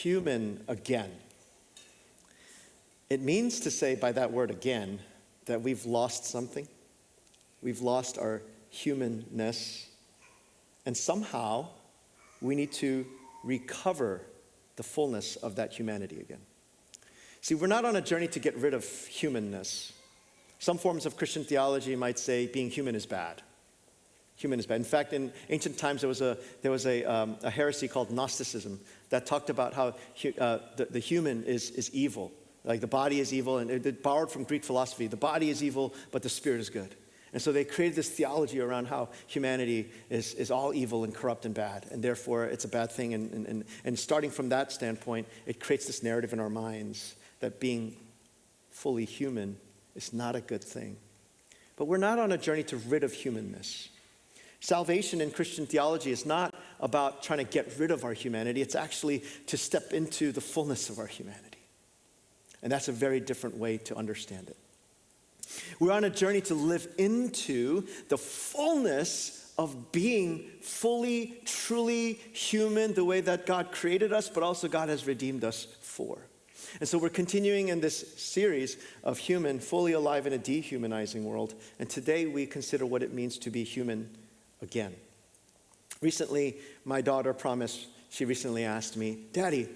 human again. It means to say by that word again that we've lost something. We've lost our humanness. And somehow we need to recover the fullness of that humanity again. See, we're not on a journey to get rid of humanness. Some forms of Christian theology might say being human is bad. Human is bad. In fact, in ancient times, there was a heresy called Gnosticism that talked about how the human is evil. Like the body is evil, and it borrowed from Greek philosophy. The body is evil, but the spirit is good. And so they created this theology around how humanity is all evil and corrupt and bad, and therefore it's a bad thing. And starting from that standpoint, it creates this narrative in our minds that being fully human is not a good thing. But we're not on a journey to rid of humanness. Salvation in Christian theology is not about trying to get rid of our humanity. It's actually to step into the fullness of our humanity. And that's a very different way to understand it. We're on a journey to live into the fullness of being fully, truly human, the way that God created us, but also God has redeemed us for. And so we're continuing in this series of human, fully alive in a dehumanizing world. And today we consider what it means to be human again. Recently, my daughter promised, she recently asked me, Daddy,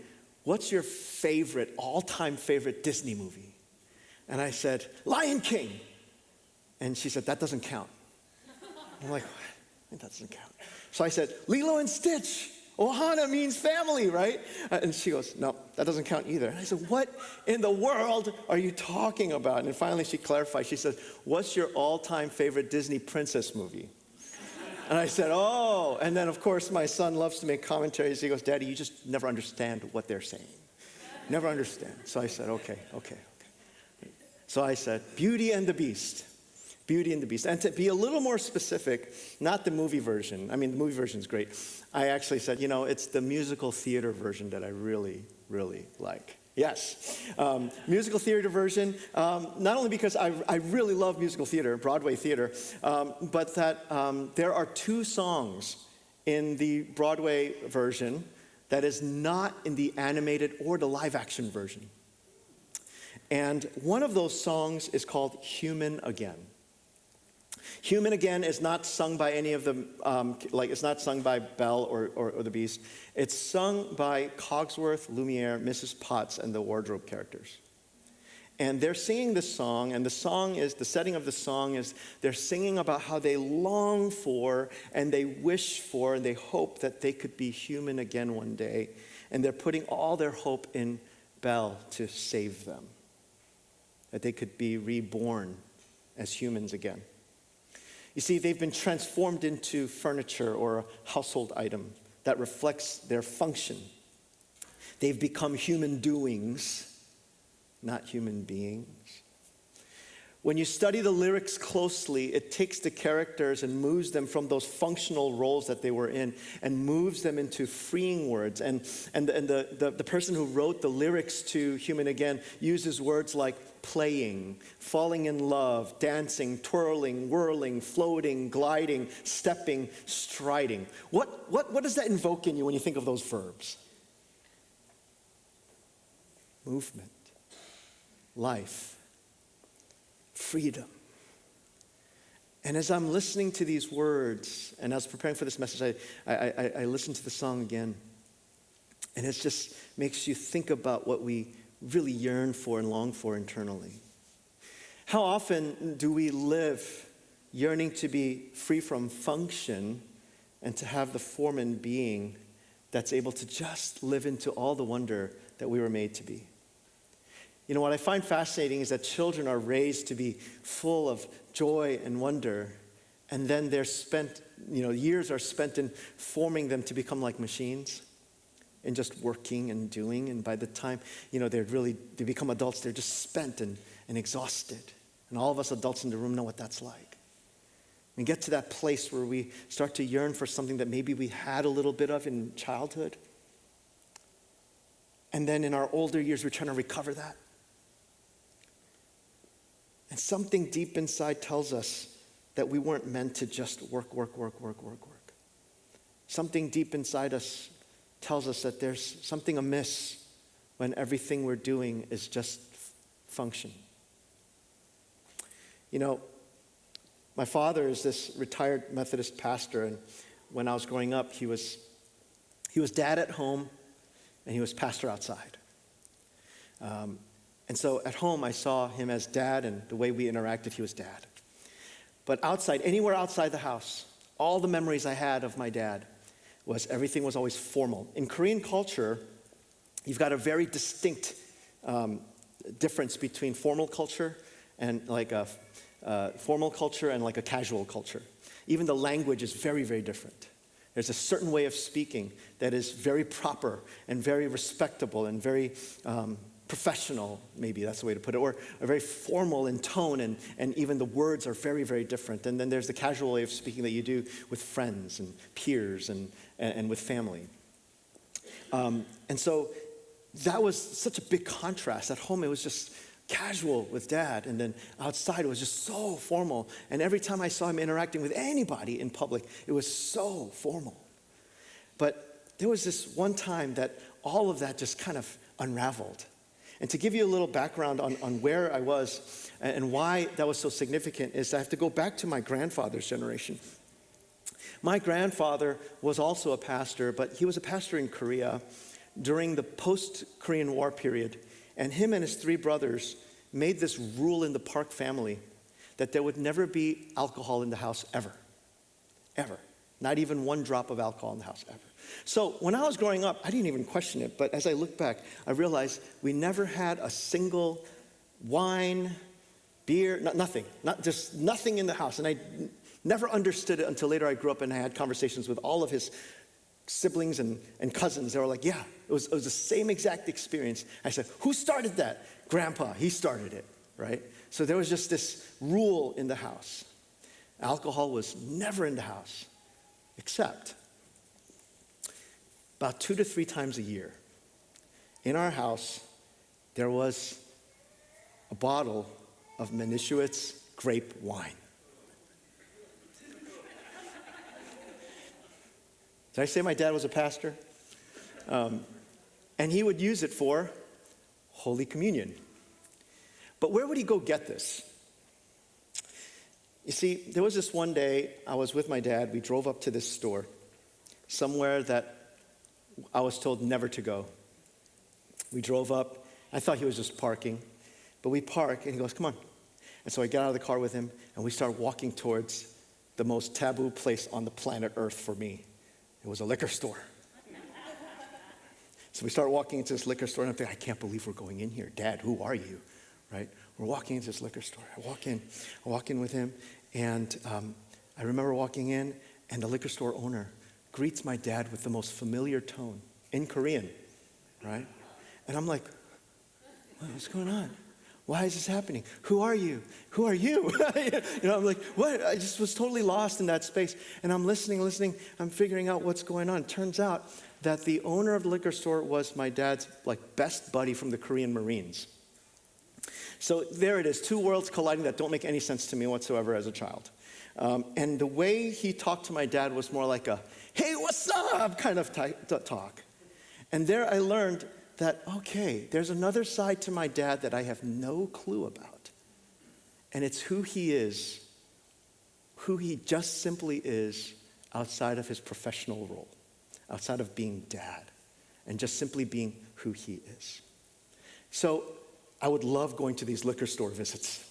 what's your favorite, all-time favorite Disney movie? And I said, Lion King. And she said, that doesn't count. I'm like, what? That doesn't count. So I said, Lilo and Stitch. Ohana means family, right? And she goes, no, that doesn't count either. And I said, what in the world are you talking about? And finally she clarified. She said, what's your all-time favorite Disney princess movie? And I said, oh. And then, of course, my son loves to make commentaries. He goes, Daddy, you just never understand what they're saying. Never understand. So I said, okay. So I said, Beauty and the Beast. Beauty and the Beast. And to be a little more specific, not the movie version. I mean, the movie version is great. I actually said, it's the musical theater version that I really, really like. Yes. Musical theater version, not only because I really love musical theater, Broadway theater, but that there are 2 songs in the Broadway version that is not in the animated or the live action version. And one of those songs is called Human Again. Human Again is not sung by any of the, it's not sung by Belle or the Beast. It's sung by Cogsworth, Lumiere, Mrs. Potts, and the wardrobe characters. And they're singing this song, and the setting of the song is they're singing about how they long for, and they wish for, and they hope that they could be human again one day. And they're putting all their hope in Belle to save them, that they could be reborn as humans again. You see, they've been transformed into furniture or a household item that reflects their function. They've become human doings, not human beings. When you study the lyrics closely, it takes the characters and moves them from those functional roles that they were in and moves them into freeing words. And the person who wrote the lyrics to Human Again uses words like playing, falling in love, dancing, twirling, whirling, floating, gliding, stepping, striding. What does that invoke in you when you think of those verbs? Movement, life, freedom. And as I'm listening to these words, and I was preparing for this message, I listened to the song again. And it just makes you think about what we really yearn for and long for internally. How often do we live yearning to be free from function and to have the form and being that's able to just live into all the wonder that we were made to be? What I find fascinating is that children are raised to be full of joy and wonder, and then years are spent in forming them to become like machines and just working and doing. And by the time, they become adults, they're just spent and exhausted. And all of us adults in the room know what that's like. And get to that place where we start to yearn for something that maybe we had a little bit of in childhood. And then in our older years, we're trying to recover that. And something deep inside tells us that we weren't meant to just work. Something deep inside us tells us that there's something amiss when everything we're doing is just function. You know, my father is this retired Methodist pastor, and when I was growing up, he was dad at home, and he was pastor outside. And so at home, I saw him as dad, and the way we interacted, he was dad. But outside, anywhere outside the house, all the memories I had of my dad was everything was always formal. In Korean culture, you've got a very distinct difference between formal culture and like a formal culture and like a casual culture. Even the language is very, very different. There's a certain way of speaking that is very proper and very respectable and very professional, maybe that's the way to put it, or very formal in tone, and even the words are very, very different. And then there's the casual way of speaking that you do with friends and peers and with family. And so that was such a big contrast. At home, it was just casual with dad, and then outside it was just so formal. And every time I saw him interacting with anybody in public, it was so formal. But there was this one time that all of that just kind of unraveled. And to give you a little background on where I was and why that was so significant is I have to go back to my grandfather's generation. My grandfather was also a pastor, but he was a pastor in Korea during the post-Korean War period. And him and his 3 brothers made this rule in the Park family that there would never be alcohol in the house ever. Ever. Not even 1 drop of alcohol in the house ever. So when I was growing up, I didn't even question it. But as I look back, I realized we never had a single wine, beer, nothing. Just nothing in the house. And I never understood it until later I grew up and I had conversations with all of his siblings and cousins. They were like, yeah, it was the same exact experience. I said, who started that? Grandpa, he started it, right? So there was just this rule in the house. Alcohol was never in the house, except about 2 to 3 times a year. In our house, there was a bottle of Manischewitz grape wine. Did I say my dad was a pastor? And he would use it for Holy Communion. But where would he go get this? You see, there was this one day, I was with my dad, we drove up to this store, somewhere that I was told never to go. We drove up, I thought he was just parking, but we park and he goes, come on. And so I get out of the car with him and we start walking towards the most taboo place on the planet Earth for me. It was a liquor store. So we start walking into this liquor store and I'm thinking, I can't believe we're going in here. Dad, who are you? Right? We're walking into this liquor store. I walk in with him, and I remember walking in, and the liquor store owner greets my dad with the most familiar tone in Korean, right? And I'm like, what's going on? Why is this happening? Who are you? Who are you? I'm like, what? I just was totally lost in that space. And I'm listening. I'm figuring out what's going on. Turns out that the owner of the liquor store was my dad's best buddy from the Korean Marines. So there it is, 2 worlds colliding that don't make any sense to me whatsoever as a child. And the way he talked to my dad was more like a, hey, what's up, kind of talk. And there I learned that, okay, there's another side to my dad that I have no clue about. And it's who he is, who he just simply is outside of his professional role, outside of being dad, and just simply being who he is. So I would love going to these liquor store visits.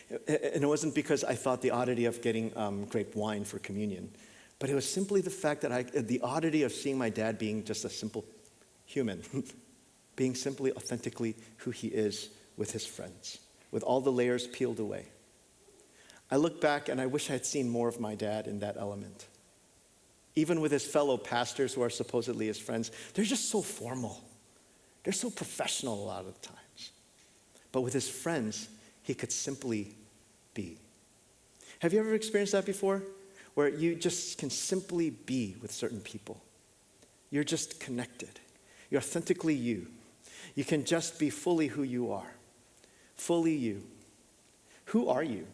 And it wasn't because I thought the oddity of getting grape wine for communion, but it was simply the fact that the oddity of seeing my dad being just a simple human, being simply authentically who he is with his friends, with all the layers peeled away. I look back and I wish I had seen more of my dad in that element. Even with his fellow pastors who are supposedly his friends, they're just so formal. They're so professional a lot of the times. But with his friends, he could simply be. Have you ever experienced that before? Where you just can simply be with certain people. You're just connected. You're authentically you. You can just be fully who you are. Fully you. Who are you?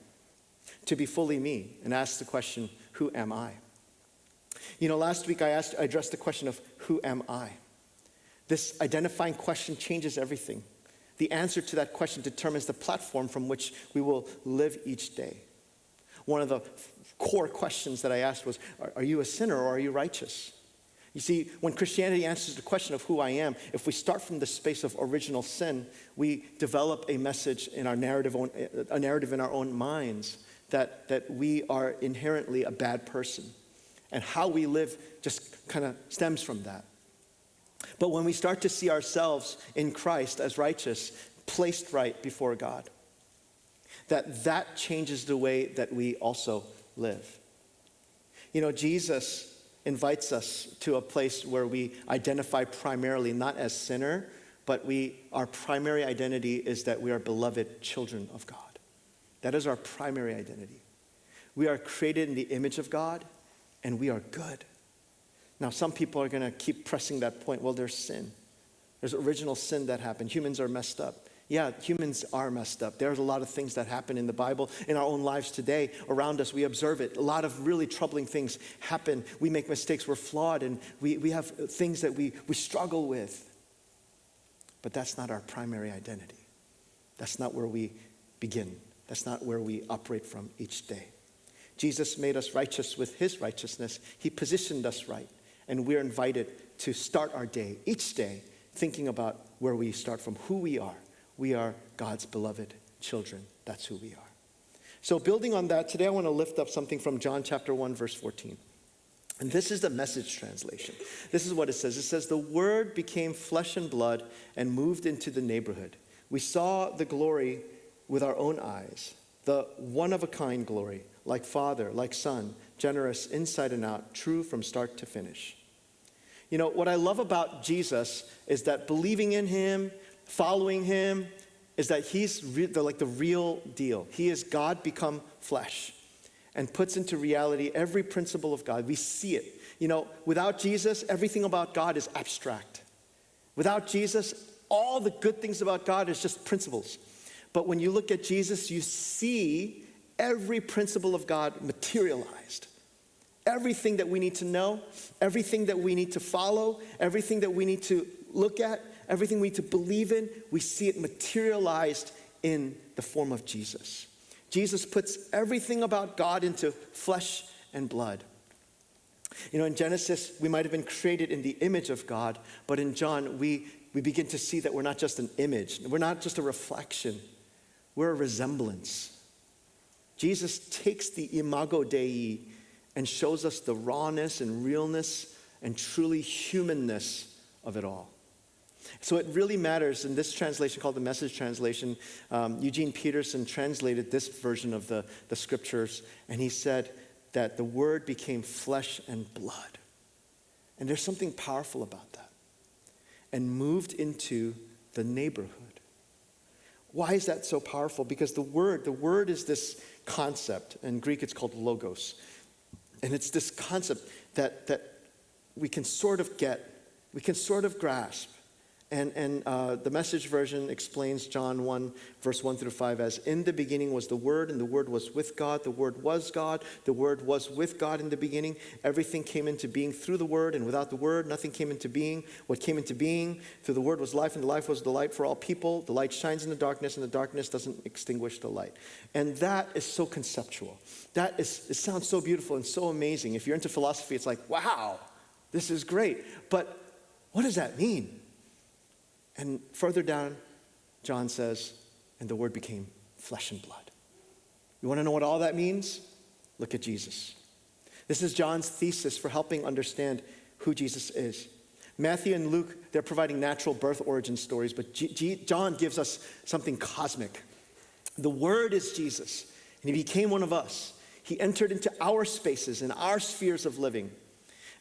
To be fully me and ask the question, who am I? Last week I addressed the question of who am I? This identifying question changes everything. The answer to that question determines the platform from which we will live each day. One of the core questions that I asked was, are you a sinner or are you righteous? You see, when Christianity answers the question of who I am, if we start from the space of original sin, we develop a message in our narrative in our own minds that we are inherently a bad person. And how we live just kind of stems from that. But when we start to see ourselves in Christ as righteous, placed right before God, that changes the way that we also live. Jesus invites us to a place where we identify primarily not as sinner, but our primary identity is that we are beloved children of God. That is our primary identity. We are created in the image of God, and we are good. Now, some people are going to keep pressing that point. Well, there's sin. There's original sin that happened. Humans are messed up. Yeah, humans are messed up. There's a lot of things that happen in the Bible, in our own lives today. Around us, we observe it. A lot of really troubling things happen. We make mistakes. We're flawed, and we have things that we struggle with. But that's not our primary identity. That's not where we begin. That's not where we operate from each day. Jesus made us righteous with his righteousness. He positioned us right. And we're invited to start our day, each day, thinking about where we start from, who we are. We are God's beloved children. That's who we are. So building on that, today I want to lift up something from John chapter 1, verse 14. And this is the Message translation. This is what it says. It says, "The Word became flesh and blood and moved into the neighborhood. We saw the glory with our own eyes, the one-of-a-kind glory, like Father, like Son, generous inside and out, true from start to finish." What I love about Jesus is that believing in him, following him, is that he's like the real deal. He is God become flesh and puts into reality every principle of God. We see it. Without Jesus, everything about God is abstract. Without Jesus, all the good things about God is just principles. But when you look at Jesus, you see every principle of God materialized. Everything that we need to know, everything that we need to follow, everything that we need to look at, everything we need to believe in, we see it materialized in the form of Jesus. Jesus puts everything about God into flesh and blood. In Genesis, we might have been created in the image of God, but in John, we begin to see that we're not just an image. We're not just a reflection. We're a resemblance. Jesus takes the imago Dei and shows us the rawness and realness and truly humanness of it all. So it really matters. In this translation called the Message translation, Eugene Peterson translated this version of the scriptures, and he said that the Word became flesh and blood. And there's something powerful about that. And moved into the neighborhood. Why is that so powerful? Because the word is this concept. In Greek, it's called logos. And it's this concept that we can sort of get, we can sort of grasp. And the Message version explains John 1, verse 1 through 5 as, "In the beginning was the Word, and the Word was with God. The Word was God. The Word was with God in the beginning. Everything came into being through the Word, and without the Word, nothing came into being. What came into being through the Word was life, and the life was the light for all people. The light shines in the darkness, and the darkness doesn't extinguish the light." And that is so conceptual. It sounds so beautiful and so amazing. If you're into philosophy, it's like, wow, this is great. But what does that mean? And further down, John says, "And the Word became flesh and blood." You want to know what all that means? Look at Jesus. This is John's thesis for helping understand who Jesus is. Matthew and Luke, they're providing natural birth origin stories, but John gives us something cosmic. The Word is Jesus, and he became one of us. He entered into our spaces and our spheres of living.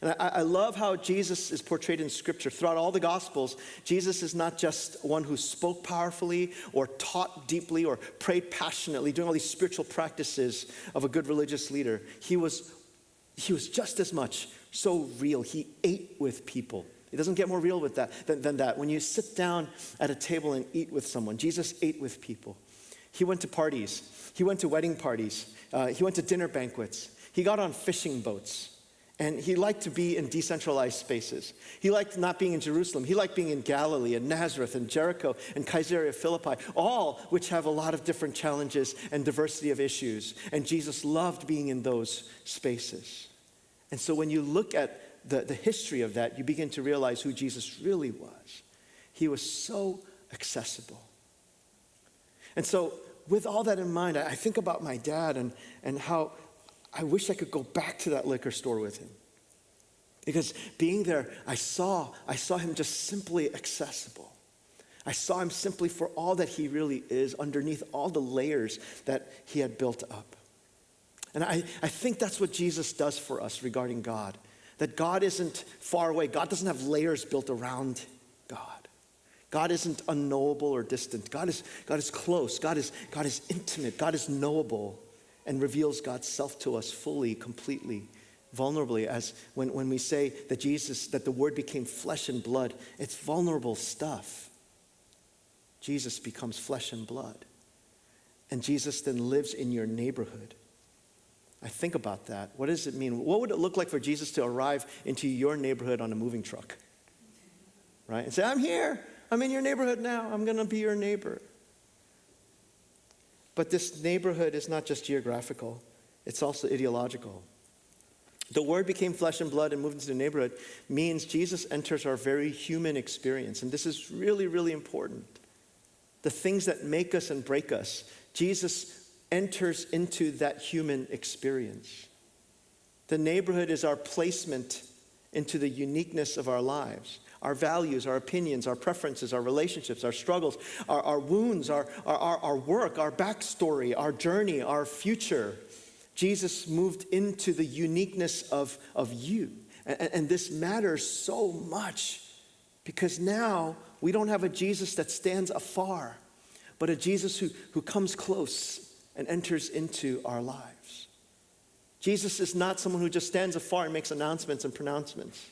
And I love how Jesus is portrayed in Scripture. Throughout all the Gospels, Jesus is not just one who spoke powerfully or taught deeply or prayed passionately, doing all these spiritual practices of a good religious leader. He was just as much so real. He ate with people. It doesn't get more real with than that. When you sit down at a table and eat with someone, Jesus ate with people. He went to parties. He went to wedding parties. He went to dinner banquets. He got on fishing boats. And he liked to be in decentralized spaces. He liked not being in Jerusalem. He liked being in Galilee and Nazareth and Jericho and Caesarea Philippi, all which have a lot of different challenges and diversity of issues. And Jesus loved being in those spaces. And so when you look at the history of that, you begin to realize who Jesus really was. He was so accessible. And so with all that in mind, I think about my dad and how I wish I could go back to that liquor store with him. Because being there, I saw him just simply accessible. I saw him simply for all that he really is underneath all the layers that he had built up. And I think that's what Jesus does for us regarding God. That God isn't far away. God doesn't have layers built around God. God isn't unknowable or distant. God is close. God is intimate. God is knowable and reveals God's self to us fully, completely, vulnerably. As when we say that the Word became flesh and blood, it's vulnerable stuff. Jesus becomes flesh and blood. And Jesus then lives in your neighborhood. I think about that. What does it mean? What would it look like for Jesus to arrive into your neighborhood on a moving truck? Right? And say, I'm here. I'm in your neighborhood now. I'm going to be your neighbor. But this neighborhood is not just geographical. It's also ideological. The Word became flesh and blood and moved into the neighborhood means Jesus enters our very human experience. And this is really, really important. The things that make us and break us, Jesus enters into that human experience. The neighborhood is our placement into the uniqueness of our lives. Our values, our opinions, our preferences, our relationships, our struggles, our wounds, our work, our backstory, our journey, our future. Jesus moved into the uniqueness of you. And this matters so much because now we don't have a Jesus that stands afar, but a Jesus who comes close and enters into our lives. Jesus is not someone who just stands afar and makes announcements and pronouncements.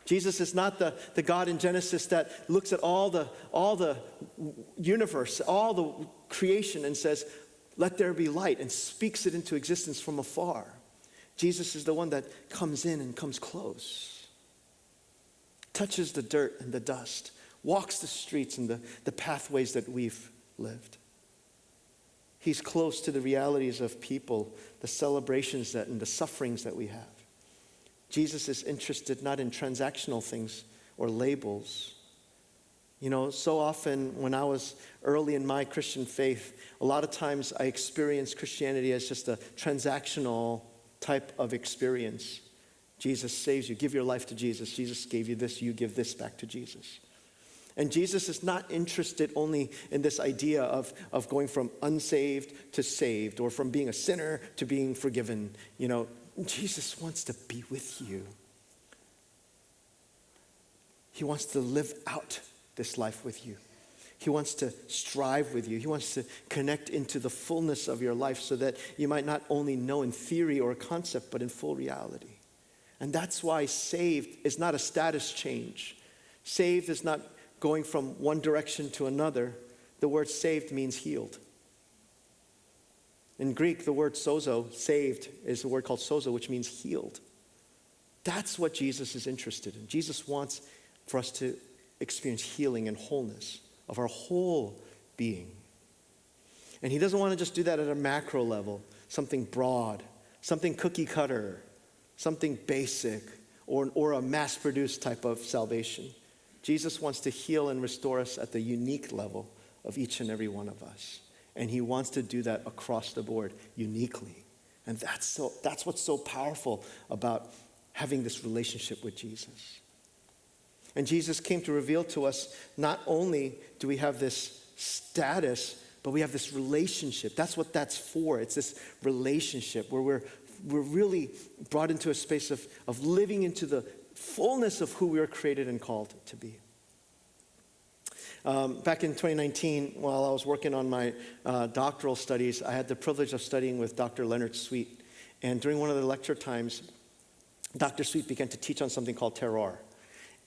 Jesus is not the God in Genesis that looks at all the universe, all the creation and says, let there be light, and speaks it into existence from afar. Jesus is the one that comes in and comes close, touches the dirt and the dust, walks the streets and the pathways that we've lived. He's close to the realities of people, the celebrations and the sufferings that we have. Jesus is interested not in transactional things or labels. You know, so often when I was early in my Christian faith, a lot of times I experienced Christianity as just a transactional type of experience. Jesus saves you. Give your life to Jesus. Jesus gave you this. You give this back to Jesus. And Jesus is not interested only in this idea of going from unsaved to saved or from being a sinner to being forgiven. You know, Jesus wants to be with you. He wants to live out this life with you. He wants to strive with you. He wants to connect into the fullness of your life so that you might not only know in theory or concept, but in full reality. And that's why saved is not a status change. Saved is not going from one direction to another. The word saved means healed. In Greek, the word sozo, saved, is a word called sozo, which means healed. That's what Jesus is interested in. Jesus wants for us to experience healing and wholeness of our whole being. And he doesn't want to just do that at a macro level, something broad, something cookie cutter, something basic, or a mass-produced type of salvation. Jesus wants to heal and restore us at the unique level of each and every one of us. And he wants to do that across the board, uniquely. And that's what's so powerful about having this relationship with Jesus. And Jesus came to reveal to us, not only do we have this status, but we have this relationship. That's what that's for. It's this relationship where we're really brought into a space of living into the fullness of who we were created and called to be. Back in 2019, while I was working on my doctoral studies, I had the privilege of studying with Dr. Leonard Sweet. And during one of the lecture times, Dr. Sweet began to teach on something called terroir.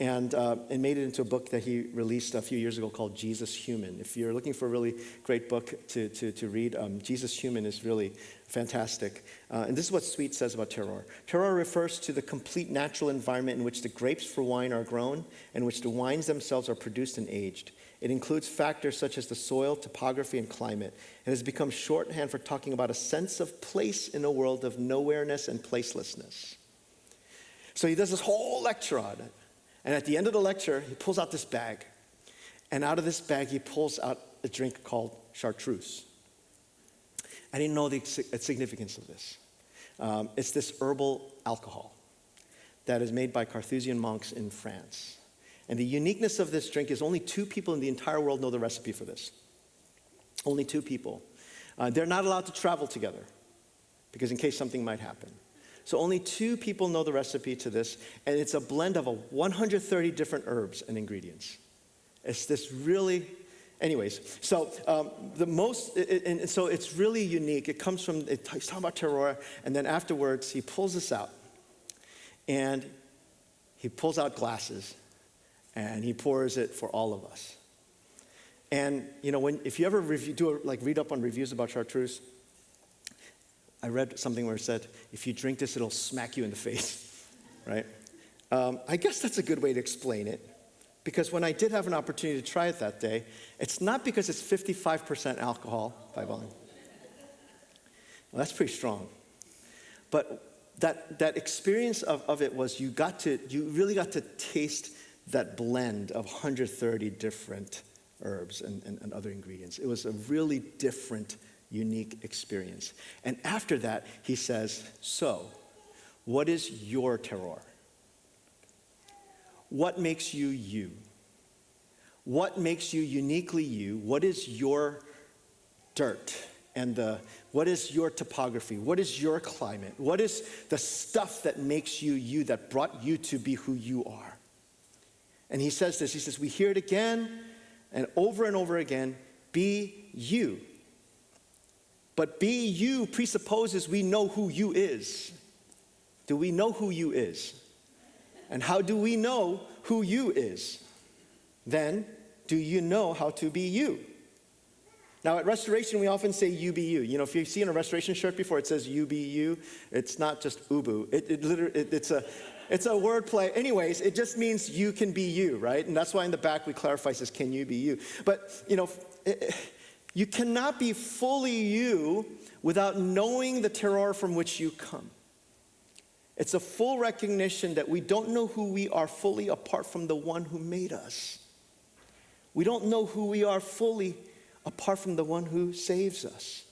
and made it into a book that he released a few years ago called Jesus Human. If you're looking for a really great book to read, Jesus Human is really fantastic. And this is what Sweet says about terroir. Terroir refers to the complete natural environment in which the grapes for wine are grown and in which the wines themselves are produced and aged. It includes factors such as the soil, topography, and climate, and has become shorthand for talking about a sense of place in a world of nowhereness and placelessness. So he does this whole lecture on it. And at the end of the lecture, he pulls out this bag. And out of this bag, he pulls out a drink called chartreuse. I didn't know the significance of this. It's this herbal alcohol that is made by Carthusian monks in France. And the uniqueness of this drink is only 2 people in the entire world know the recipe for this. Only 2 people. They're not allowed to travel together because in case something might happen. So only 2 people know the recipe to this, and it's a blend of 130 different herbs and ingredients. It's this really, anyways. So so it's really unique. It comes from, he's talking about terroir, and then afterwards he pulls this out, and he pulls out glasses, and he pours it for all of us. And you know, if you ever read up on reviews about chartreuse, I read something where it said, if you drink this, it'll smack you in the face, right? I guess that's a good way to explain it, because when I did have an opportunity to try it that day, it's not because it's 55% alcohol by volume. Well, that's pretty strong. But that experience of it was you really got to taste that blend of 130 different herbs and other ingredients. It was a really different, unique experience. And after that, he says, so, what is your terroir? What makes you you? What makes you uniquely you? What is your dirt? And what is your topography? What is your climate? What is the stuff that makes you you, that brought you to be who you are? And he says this, he says, we hear it again and over again, be you. But be you presupposes we know who you is. Do we know who you is? And how do we know who you is? Then, do you know how to be you? Now at Restoration, we often say you be you. You know, if you've seen a Restoration shirt before, it says you be you. It's not just ubu. It's a word play. Anyways, it just means you can be you, right? And that's why in the back we clarify, says, can you be you? But, you know, you cannot be fully you without knowing the terroir from which you come. It's a full recognition that we don't know who we are fully apart from the one who made us. We don't know who we are fully apart from the one who saves us.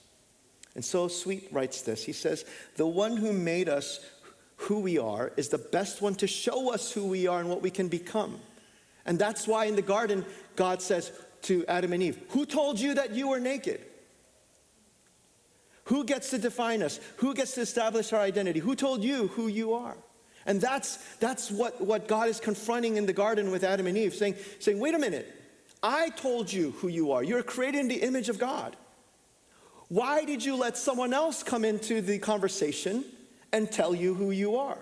And so Sweet writes this. He says, the one who made us who we are is the best one to show us who we are and what we can become. And that's why in the garden, God says to Adam and Eve, who told you that you were naked? Who gets to define us? Who gets to establish our identity? Who told you who you are? And that's what God is confronting in the garden with Adam and Eve, saying, wait a minute, I told you who you are. You're created in the image of God. Why did you let someone else come into the conversation and tell you who you are?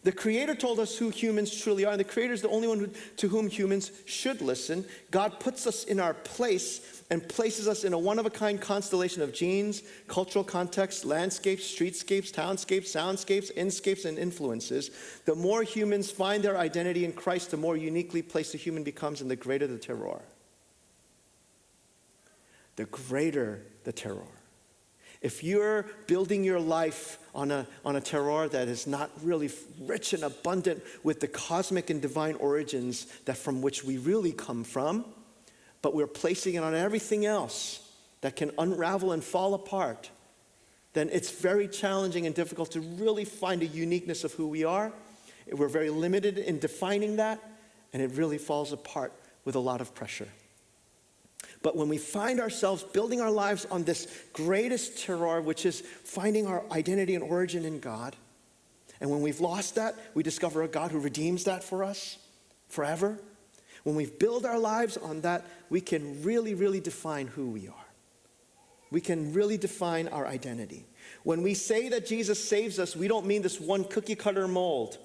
The Creator told us who humans truly are, and the Creator is the only one to whom humans should listen. God puts us in our place and places us in a one-of-a-kind constellation of genes, cultural contexts, landscapes, streetscapes, townscapes, soundscapes, inscapes, and influences. The more humans find their identity in Christ, the more uniquely placed a human becomes, and the greater the terroir. The greater the terroir. If you're building your life on a terroir that is not really rich and abundant with the cosmic and divine origins that from which we really come from, but we're placing it on everything else that can unravel and fall apart, then it's very challenging and difficult to really find a uniqueness of who we are. We're very limited in defining that, and it really falls apart with a lot of pressure. But when we find ourselves building our lives on this greatest terroir, which is finding our identity and origin in God, and when we've lost that, we discover a God who redeems that for us forever. When we build our lives on that, we can really, really define who we are. We can really define our identity. When we say that Jesus saves us, we don't mean this one cookie cutter mold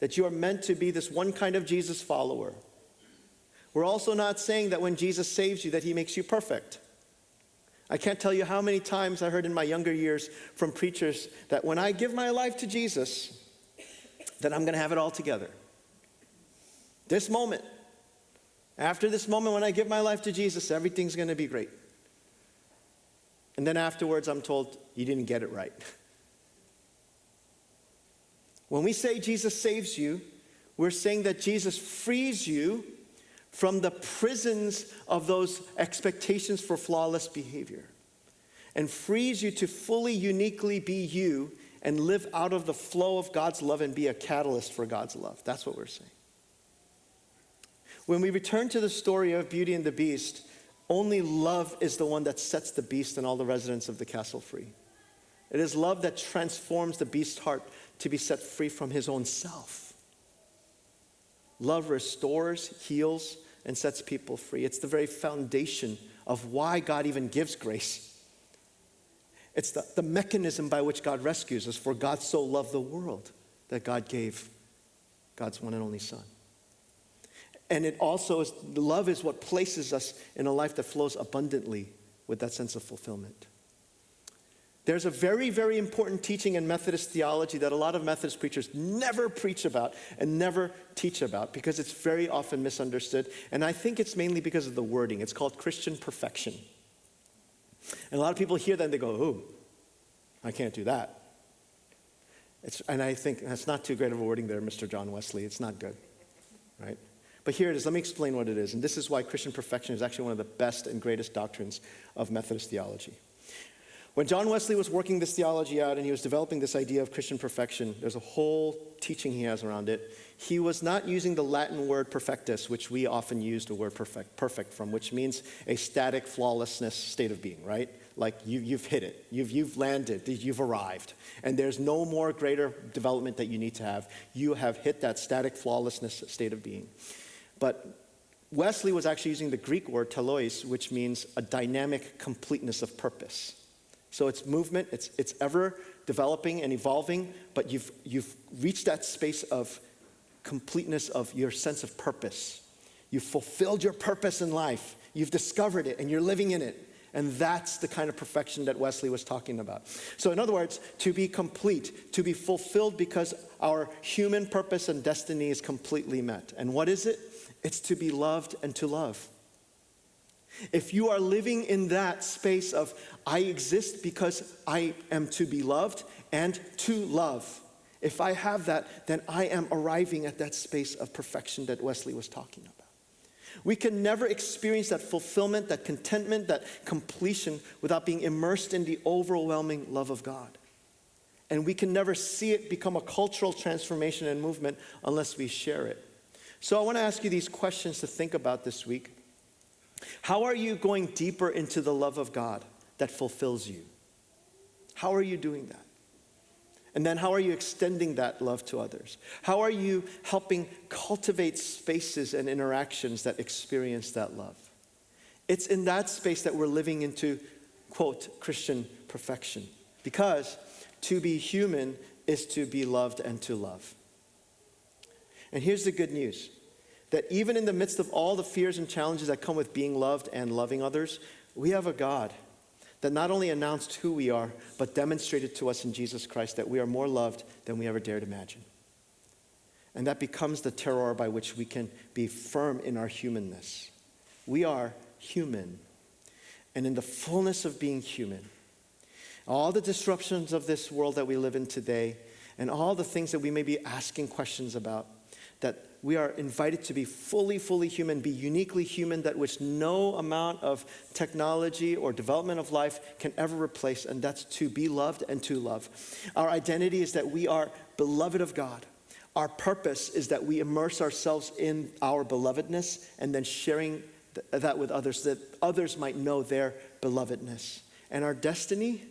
that you are meant to be this one kind of Jesus follower. We're also not saying that when Jesus saves you that he makes you perfect. I can't tell you how many times I heard in my younger years from preachers that when I give my life to Jesus, that I'm going to have it all together. This moment, after this moment when I give my life to Jesus, everything's going to be great. And then afterwards I'm told, you didn't get it right. When we say Jesus saves you, we're saying that Jesus frees you from the prisons of those expectations for flawless behavior and frees you to fully, uniquely be you and live out of the flow of God's love and be a catalyst for God's love. That's what we're saying. When we return to the story of Beauty and the Beast, only love is the one that sets the beast and all the residents of the castle free. It is love that transforms the beast's heart to be set free from his own self. Love restores, heals, and sets people free. It's the very foundation of why God even gives grace. It's the mechanism by which God rescues us. For God so loved the world that God gave God's one and only Son. And it also is, love is what places us in a life that flows abundantly with that sense of fulfillment. There's a very, very important teaching in Methodist theology that a lot of Methodist preachers never preach about and never teach about because it's very often misunderstood. And I think it's mainly because of the wording. It's called Christian perfection. And a lot of people hear that and they go, oh, I can't do that. And I think that's not too great of a wording there, Mr. John Wesley. It's not good, right? But here it is. Let me explain what it is. And this is why Christian perfection is actually one of the best and greatest doctrines of Methodist theology. When John Wesley was working this theology out and he was developing this idea of Christian perfection, there's a whole teaching he has around it. He was not using the Latin word perfectus, which we often use the word perfect from, which means a static flawlessness state of being, right? Like you've hit it, you've landed, you've arrived, and there's no more greater development that you need to have. You have hit that static flawlessness state of being. But Wesley was actually using the Greek word telos, which means a dynamic completeness of purpose. So it's movement, it's ever developing and evolving, but you've reached that space of completeness of your sense of purpose. You've fulfilled your purpose in life. You've discovered it and you're living in it. And that's the kind of perfection that Wesley was talking about. So in other words, to be complete, to be fulfilled because our human purpose and destiny is completely met. And what is it? It's to be loved and to love. If you are living in that space of, I exist because I am to be loved and to love, if I have that, then I am arriving at that space of perfection that Wesley was talking about. We can never experience that fulfillment, that contentment, that completion without being immersed in the overwhelming love of God. And we can never see it become a cultural transformation and movement unless we share it. So I want to ask you these questions to think about this week. How are you going deeper into the love of God that fulfills you? How are you doing that? And then how are you extending that love to others? How are you helping cultivate spaces and interactions that experience that love? It's in that space that we're living into, quote, Christian perfection. Because to be human is to be loved and to love. And here's the good news. That even in the midst of all the fears and challenges that come with being loved and loving others, we have a God that not only announced who we are, but demonstrated to us in Jesus Christ that we are more loved than we ever dared imagine. And that becomes the terror by which we can be firm in our humanness. We are human. And in the fullness of being human, all the disruptions of this world that we live in today, and all the things that we may be asking questions about, that we are invited to be fully, fully human, be uniquely human, that which no amount of technology or development of life can ever replace, and that's to be loved and to love. Our identity is that we are beloved of God. Our purpose is that we immerse ourselves in our belovedness and then sharing that with others, that others might know their belovedness. And our destiny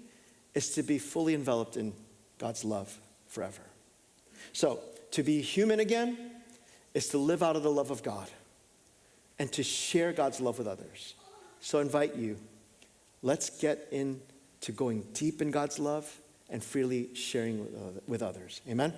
is to be fully enveloped in God's love forever. So, to be human again is to live out of the love of God and to share God's love with others. So I invite you, let's get into going deep in God's love and freely sharing with others. Amen?